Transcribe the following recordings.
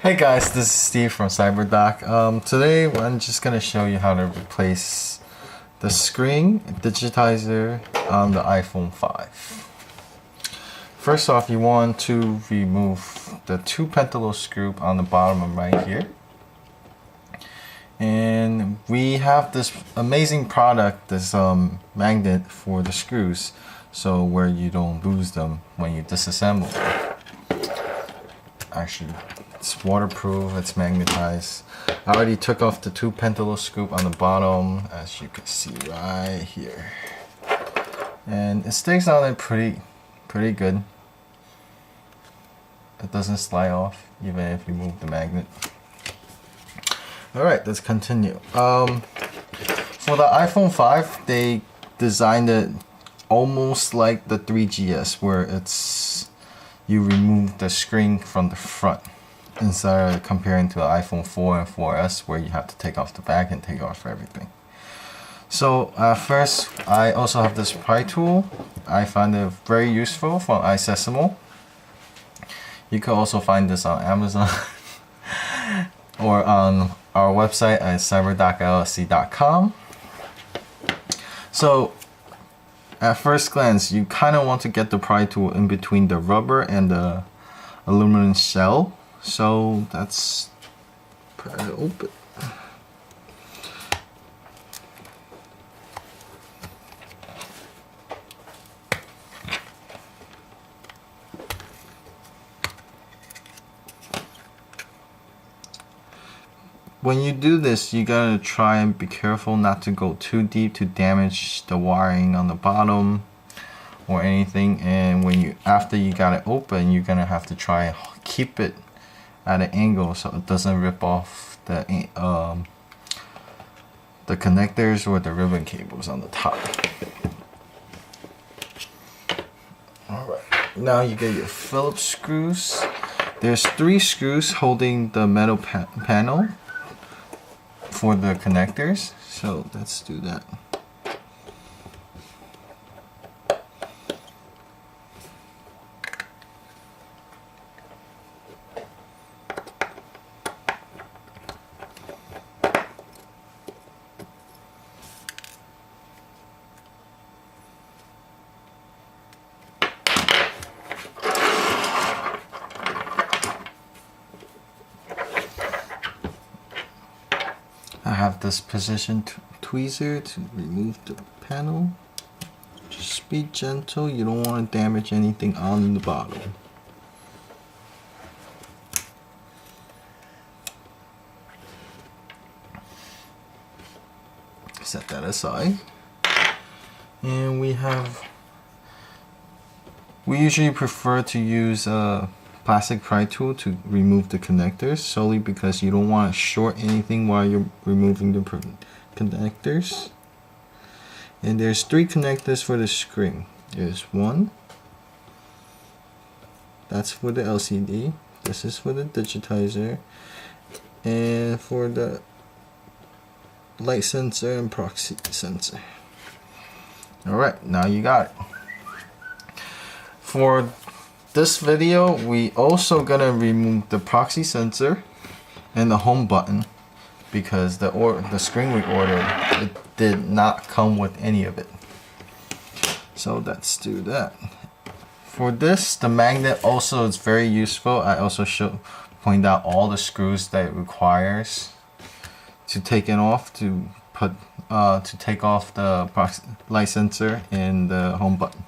Hey guys, this is Steve from CyberDoc. Today I'm just gonna show you how to replace the screen digitizer on the iPhone 5. First off, you want to remove the 2 pentalobe screw on the bottom right here. And we have this amazing product, this magnet for the screws, so where you don't lose them when you disassemble them. Actually, it's waterproof, it's magnetized. I already took off the 2 pentalobe screw on the bottom, as you can see right here. And it stays on it pretty good. It doesn't slide off even if you move the magnet. Alright, let's continue. For the iPhone 5, they designed it almost like the 3GS, where it's you remove the screen from the front, instead of comparing to the iPhone 4 and 4S where you have to take off the back and take off everything. So first, I also have this pry tool. I find it very useful from iSesamo. You can also find this on Amazon or on our website at cyberdocllc.com. So at first glance, you kind of want to get the pry tool in between the rubber and the aluminum shell. So that's pry it open. When you do this, you gotta try and be careful not to go too deep to damage the wiring on the bottom or anything. And when after you got it open, you're gonna have to try and keep it at an angle so it doesn't rip off the connectors or the ribbon cables on the top. Alright, now you get your Phillips screws. There's 3 screws holding the metal panel for the connectors, so let's do that. I have this position tweezer to remove the panel. Just be gentle, you don't want to damage anything on the bottom. Set that aside. And we usually prefer to use a plastic pry tool to remove the connectors, solely because you don't want to short anything while you're removing the connectors. And there's 3 connectors for the screen. There's 1, that's for the LCD, this is for the digitizer, and for the light sensor and proxy sensor. Alright, now you got it. For this video, we also gonna remove the proxy sensor and the home button, because the screen we ordered, it did not come with any of it. So let's do that. For this, the magnet also is very useful. I also point out all the screws that it requires to take it off, to take off the light sensor and the home button.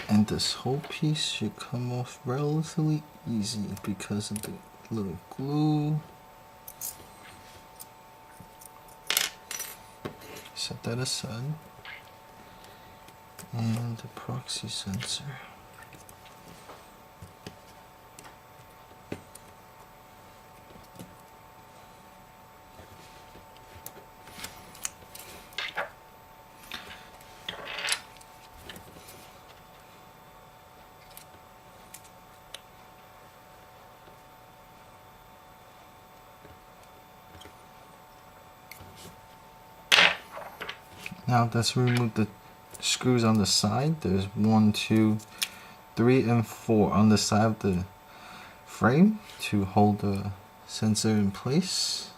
And this whole piece should come off relatively easy because of the little glue. Set that aside. And the proxy sensor. Now let's remove the screws on the side. There's 1, 2, 3, and 4 on the side of the frame to hold the sensor in place.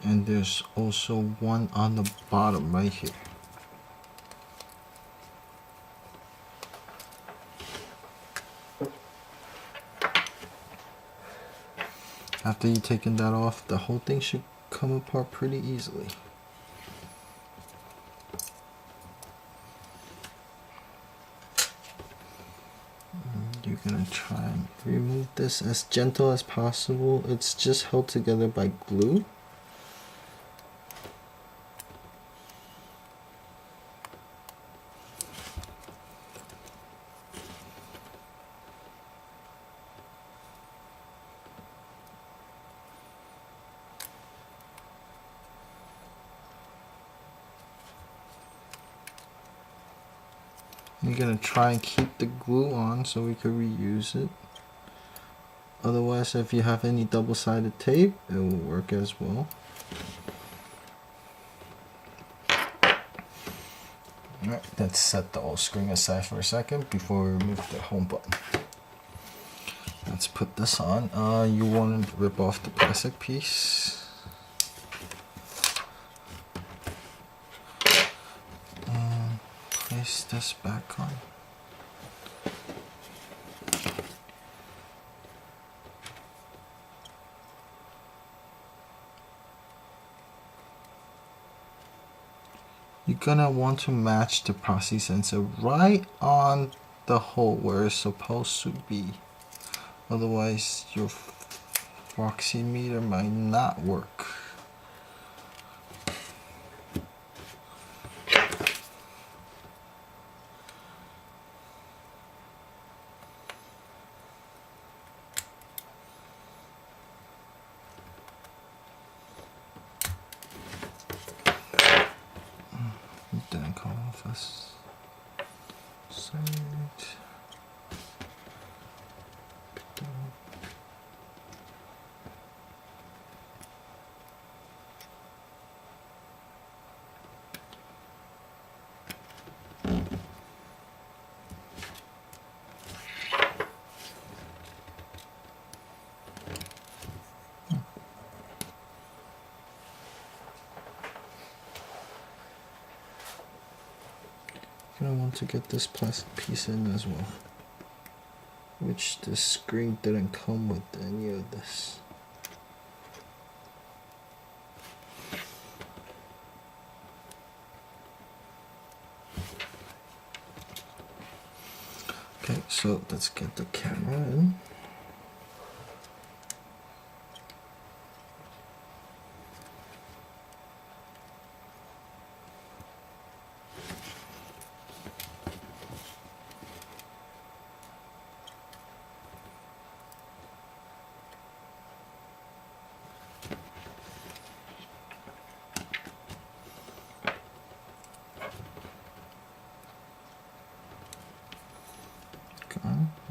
And there's also one on the bottom right here. After you've taken that off, the whole thing should come apart pretty easily. You're gonna try and remove this as gentle as possible. It's just held together by glue. You're gonna try and keep the glue on so we can reuse it. Otherwise, if you have any double-sided tape, it will work as well. Alright, let's set the old screen aside for a second before we remove the home button. Let's put this on. You want to rip off the plastic piece. Place this back on. You're gonna want to match the proxy sensor right on the hole where it's supposed to be. Otherwise, your proxy meter might not work. Didn't come off as side. I want to get this plastic piece in as well, which the screen didn't come with any of this. Okay, so let's get the camera in.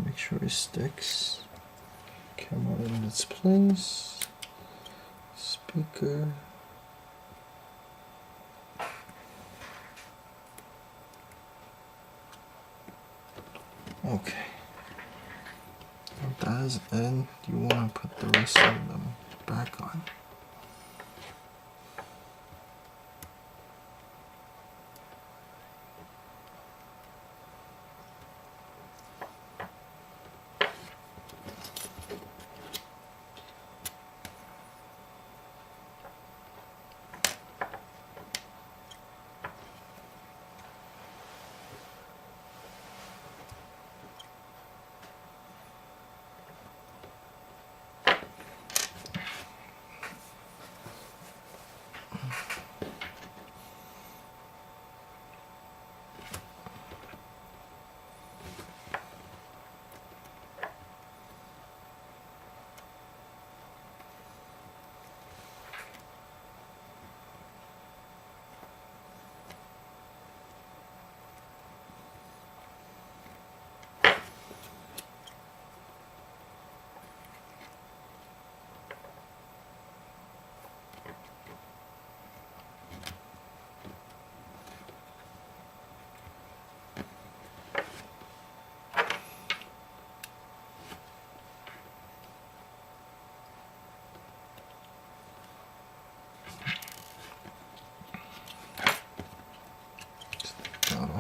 Make sure it sticks. Camera in its place. Speaker. Okay. If that is in, you want to put the rest of them back on.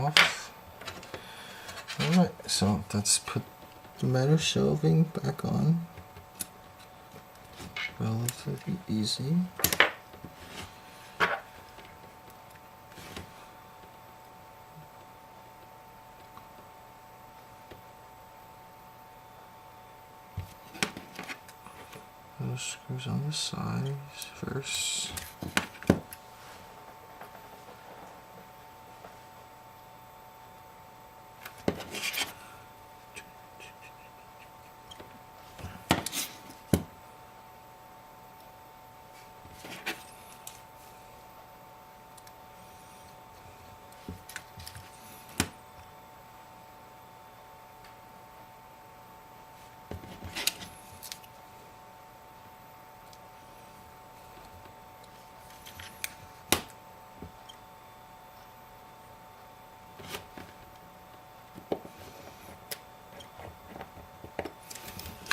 off. Alright, so let's put the metal shelving back on. Relatively easy. Those screws on the sides first.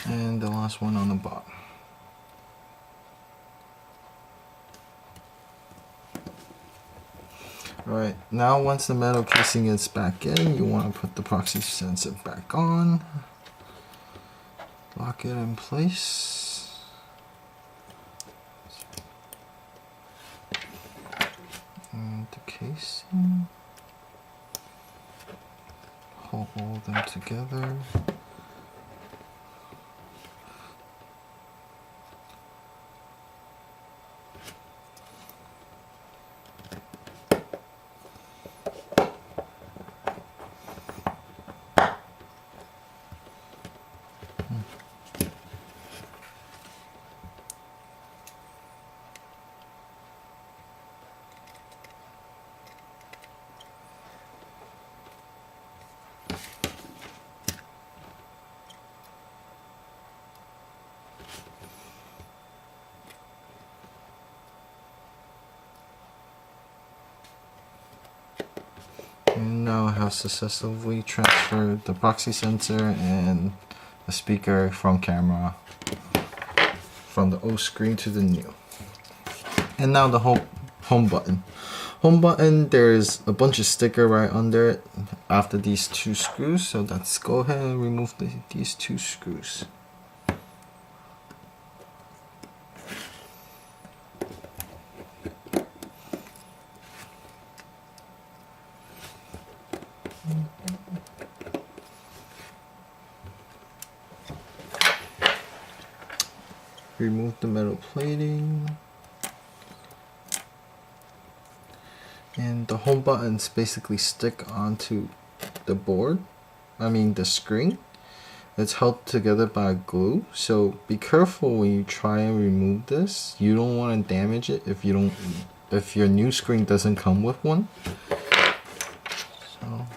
And the last one on the bottom. Alright, now once the metal casing is back in, you want to put the proxy sensor back on. Lock it in place. And the casing. Hold them together. And now I have successfully transferred the proxy sensor and the speaker from camera from the old screen to the new. And now the home button. Home button, there's a bunch of sticker right under it after these two screws. So let's go ahead and remove these two screws. Remove the metal plating. And the home buttons basically stick onto the board, the screen. It's held together by glue, so be careful when you try and remove this. You don't want to damage it if your new screen doesn't come with one. So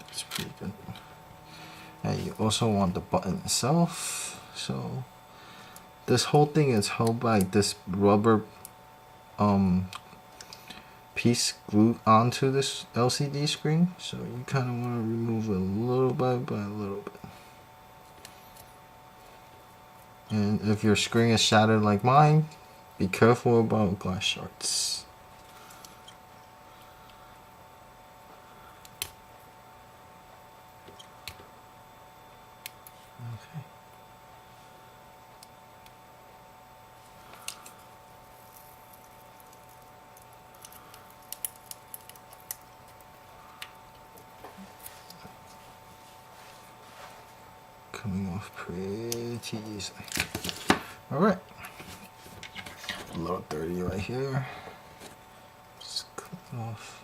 that's pretty good. And you also want the button itself. So this whole thing is held by this rubber piece glued onto this LCD screen. So you kind of want to remove it little by little bit. And if your screen is shattered like mine, be careful about glass shards. Okay. Coming off pretty easily. Alright. A little dirty right here. Just clip it off.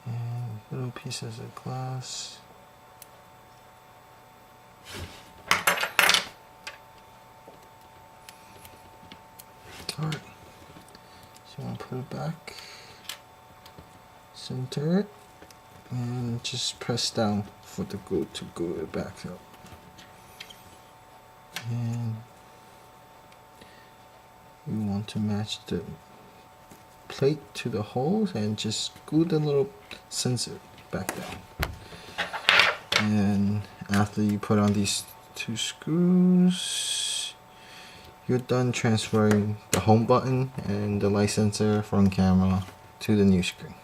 And little pieces of glass. Alright, so I'm gonna put it back, center it, and just press down for the glue to glue it back up. And you want to match the plate to the holes and just glue the little sensor back down. And after you put on these 2 screws, you're done transferring the home button and the light sensor front camera to the new screen.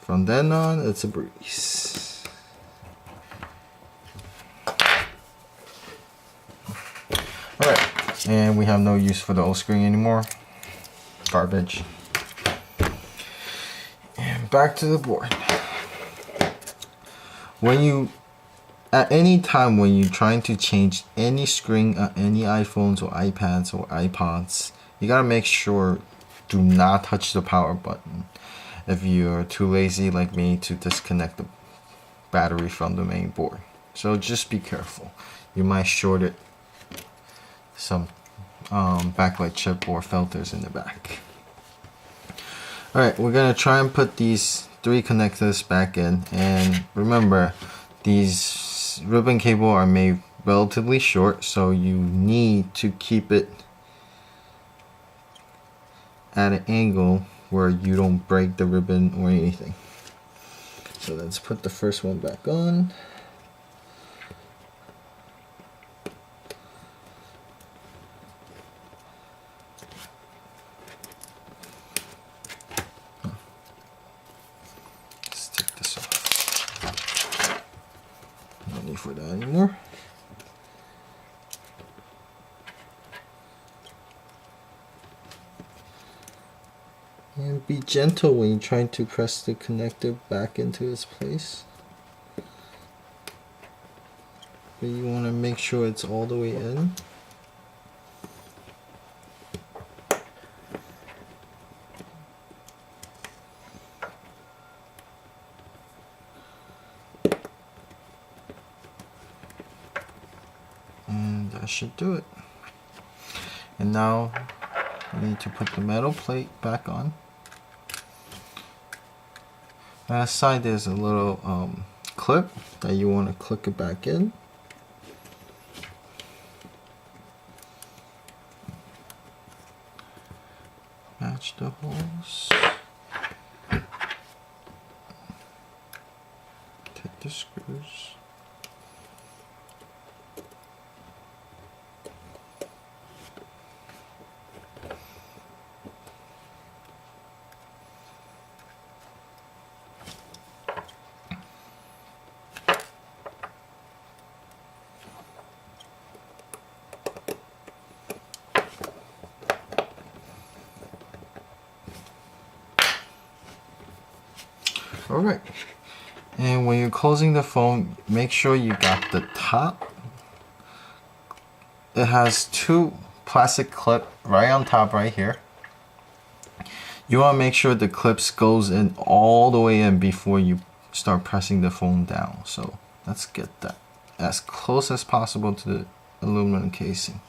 From then on, it's a breeze. Alright, and we have no use for the old screen anymore. Garbage. And back to the board. At any time when you're trying to change any screen on any iPhones or iPads or iPods, you gotta make sure do not touch the power button if you're too lazy like me to disconnect the battery from the main board. So just be careful. You might short it some backlight chip or filters in the back. Alright, we're gonna try and put these 3 connectors back in, and remember these ribbon cable are made relatively short, so you need to keep it at an angle where you don't break the ribbon or anything. So let's put the first one back on. Let's take this off. No need for that anymore. And be gentle when you're trying to press the connector back into its place. But you want to make sure it's all the way in. And that should do it. And now you need to put the metal plate back on. On the side there's a little clip that you want to click it back in. Match the holes. Take the screws. Alright, and when you're closing the phone, make sure you got the top. It has 2 plastic clips right on top right here. You want to make sure the clips goes in all the way in before you start pressing the phone down. So let's get that as close as possible to the aluminum casing.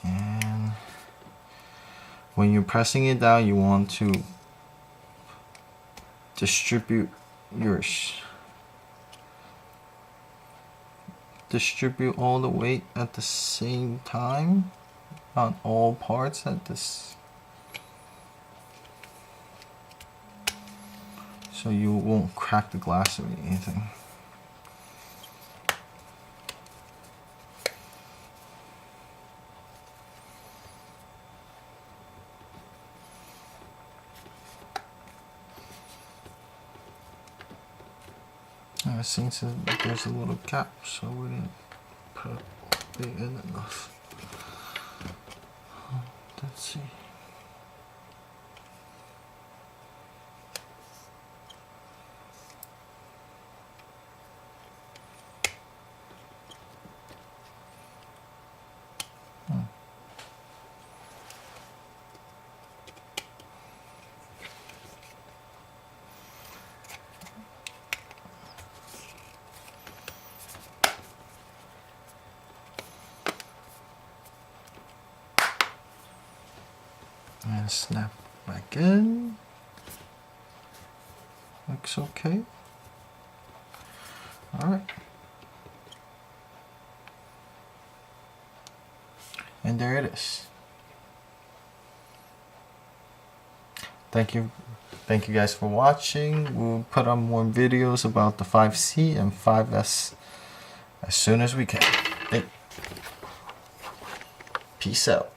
And when you're pressing it down, you want to distribute all the weight at the same time on all parts at this, so you won't crack the glass or anything. Since there's a little gap, so we didn't put it in enough. Let's see. And snap back in. looks okay. Alright. And there it is. Thank you guys for watching. We'll put on more videos about the 5C and 5S as soon as we can. Peace out.